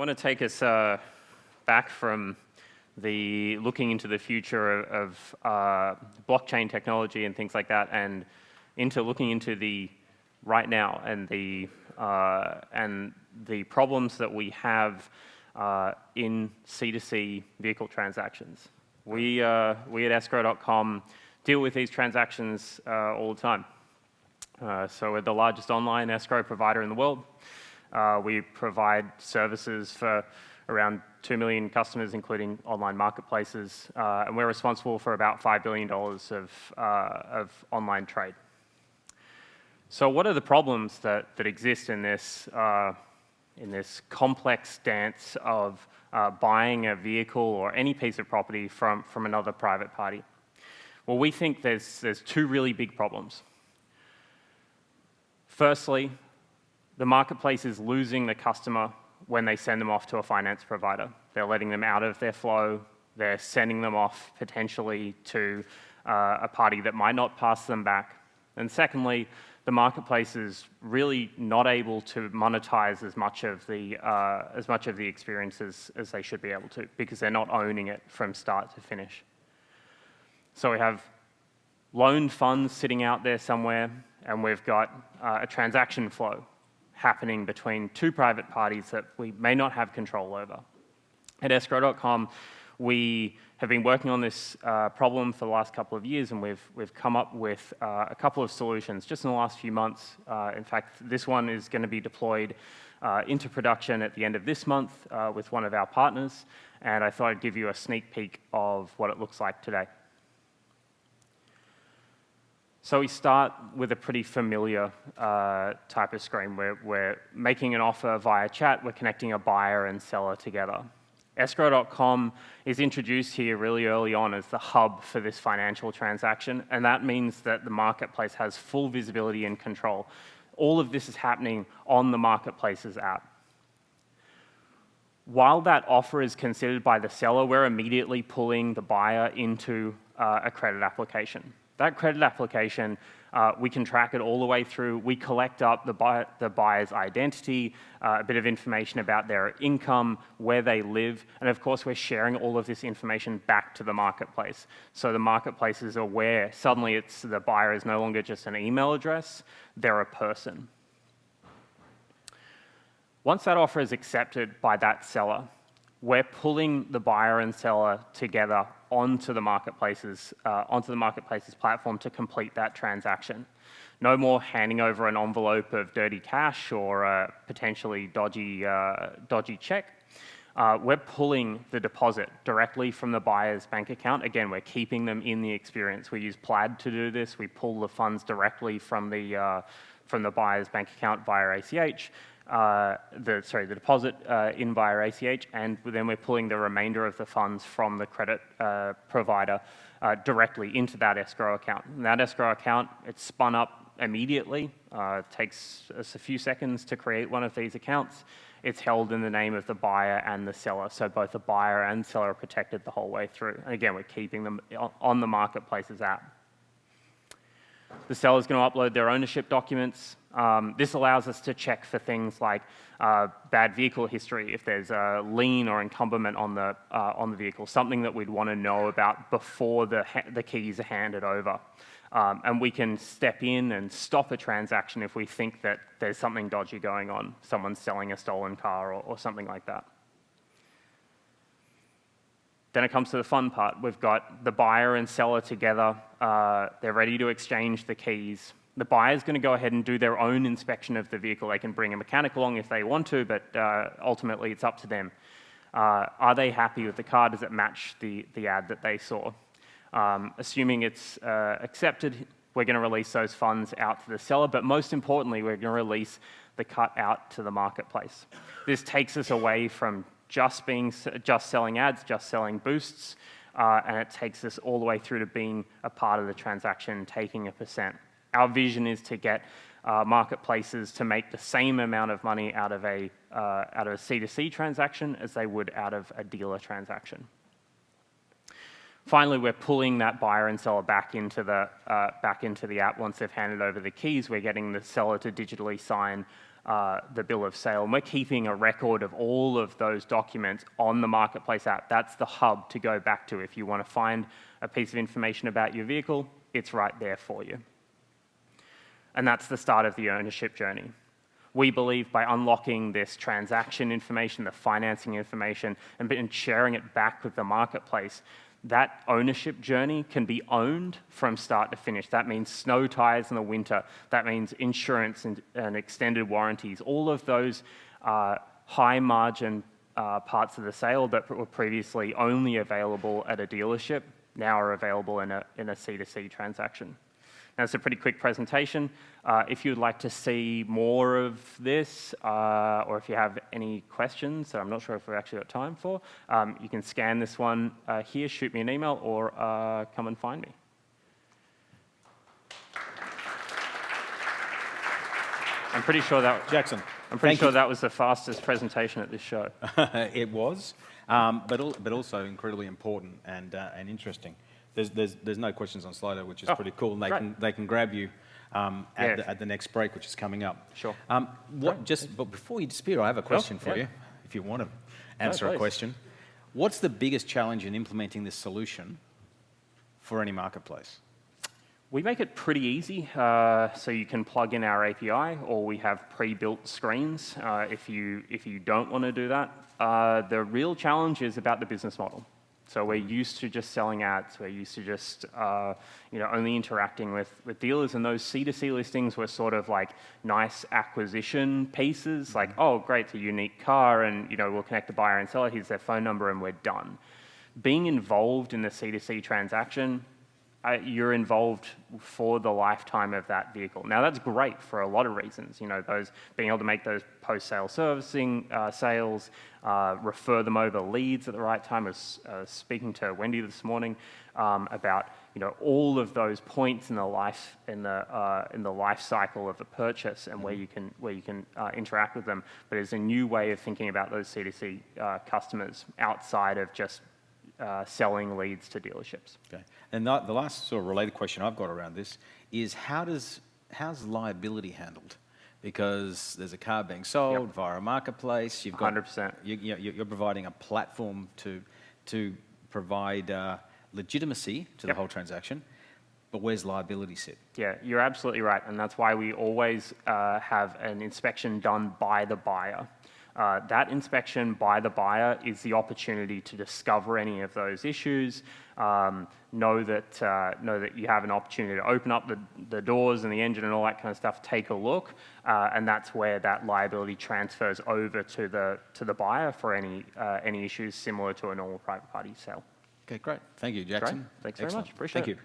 I want to take us back from the looking into the future of blockchain technology and things like that, and into looking into the right now and the problems that we have in C2C vehicle transactions. We at escrow.com deal with these transactions all the time. So we're the largest online escrow provider in the world. We provide services for around 2 million customers, including online marketplaces, and we're responsible for about $5 billion of online trade. So what are the problems that exist in this complex dance of buying a vehicle or any piece of property from another private party? Well, we think there's two really big problems. Firstly, the marketplace is losing the customer when they send them off to a finance provider. They're letting them out of their flow. They're sending them off potentially to a party that might not pass them back. And secondly, the marketplace is really not able to monetize as much of the experiences as they should be able to, because they're not owning it from start to finish. So we have loaned funds sitting out there somewhere, and we've got a transaction flow happening between two private parties that we may not have control over. At escrow.com, we have been working on this problem for the last couple of years, and we've come up with a couple of solutions just in the last few months. In fact, this one is going to be deployed into production at the end of this month with one of our partners, and I thought I'd give you a sneak peek of what it looks like today. So we start with a pretty familiar type of screen where we're making an offer via chat, we're connecting a buyer and seller together. Escrow.com is introduced here really early on as the hub for this financial transaction, and that means that the marketplace has full visibility and control. All of this is happening on the marketplace's app. While that offer is considered by the seller, we're immediately pulling the buyer into a credit application. That credit application, we can track it all the way through. We collect up the buyer's identity, a bit of information about their income, where they live, and of course we're sharing all of this information back to the marketplace. So the marketplace is aware, suddenly the buyer is no longer just an email address, they're a person. Once that offer is accepted by that seller, we're pulling the buyer and seller together onto the marketplace's platform to complete that transaction. No more handing over an envelope of dirty cash or a potentially dodgy check. We're pulling the deposit directly from the buyer's bank account. Again, we're keeping them in the experience. We use Plaid to do this. We pull the funds directly from the buyer's bank account via ACH. The deposit in via ACH, and then we're pulling the remainder of the funds from the credit provider directly into that escrow account. And that escrow account, it's spun up immediately. It takes us a few seconds to create one of these accounts. It's held in the name of the buyer and the seller, so both the buyer and seller are protected the whole way through. And again, we're keeping them on the marketplace's app. The seller's going to upload their ownership documents. This allows us to check for things like bad vehicle history, if there's a lien or encumberment on the vehicle, something that we'd want to know about before the keys are handed over. And we can step in and stop a transaction if we think that there's something dodgy going on, someone's selling a stolen car or something like that. Then it comes to the fun part. We've got the buyer and seller together. They're ready to exchange the keys. The buyer's going to go ahead and do their own inspection of the vehicle. They can bring a mechanic along if they want to, but ultimately it's up to them. Are they happy with the car? Does it match the ad that they saw? Assuming it's accepted, we're going to release those funds out to the seller, but most importantly, we're going to release the cut out to the marketplace. This takes us away from just selling ads, just selling boosts, and it takes us all the way through to being a part of the transaction, taking a percent. Our vision is to get marketplaces to make the same amount of money out of a C2C transaction as they would out of a dealer transaction. Finally, we're pulling that buyer and seller back into the app once they've handed over the keys. We're getting the seller to digitally sign the bill of sale. And we're keeping a record of all of those documents on the Marketplace app. That's the hub to go back to. If you want to find a piece of information about your vehicle, it's right there for you. And that's the start of the ownership journey. We believe by unlocking this transaction information, the financing information, and sharing it back with the Marketplace, that ownership journey can be owned from start to finish. That means snow tires in the winter. That means insurance and extended warranties. All of those high margin parts of the sale that were previously only available at a dealership now are available in a C2C transaction. Now, it's a pretty quick presentation. If you'd like to see more of this, or if you have any questions that I'm not sure if we've actually got time for, you can scan this one here, shoot me an email, or come and find me. I'm pretty sure that Jackson. I'm pretty sure that was the fastest presentation at this show. It was, but also incredibly important and interesting. There's no questions on Slido, which is pretty cool, and they can grab you at the next break, which is coming up. Sure. But before you disappear, I have a question for you, if you want to answer a question. What's the biggest challenge in implementing this solution for any marketplace? We make it pretty easy, so you can plug in our API, or we have pre-built screens if you don't want to do that. The real challenge is about the business model. So we're used to just selling ads. We're used to just only interacting with dealers, and those C2C listings were sort of like nice acquisition pieces, like, oh, great, it's a unique car, and we'll connect the buyer and seller. Here's their phone number, and we're done. Being involved in the C2C transaction, you're involved for the lifetime of that vehicle. Now, that's great for a lot of reasons. Those being able to make those post-sale servicing sales, refer them over leads at the right time. I was speaking to Wendy this morning about all of those points in the life cycle of a purchase and where you can interact with them. But it's a new way of thinking about those C2C customers outside of just selling leads to dealerships. Okay. And the last sort of related question I've got around this is how's liability handled? Because there's a car being sold via a marketplace. You've got 100%. You're providing a platform to provide legitimacy to the whole transaction. But where's liability sit? Yeah, you're absolutely right, and that's why we always have an inspection done by the buyer. That inspection by the buyer is the opportunity to discover any of those issues, know that you have an opportunity to open up the doors and the engine and all that kind of stuff, take a look, and that's where that liability transfers over to the buyer for any issues similar to a normal private party sale. Okay, great. Thank you, Jackson. Great. Thanks very much. Appreciate it. Thank you.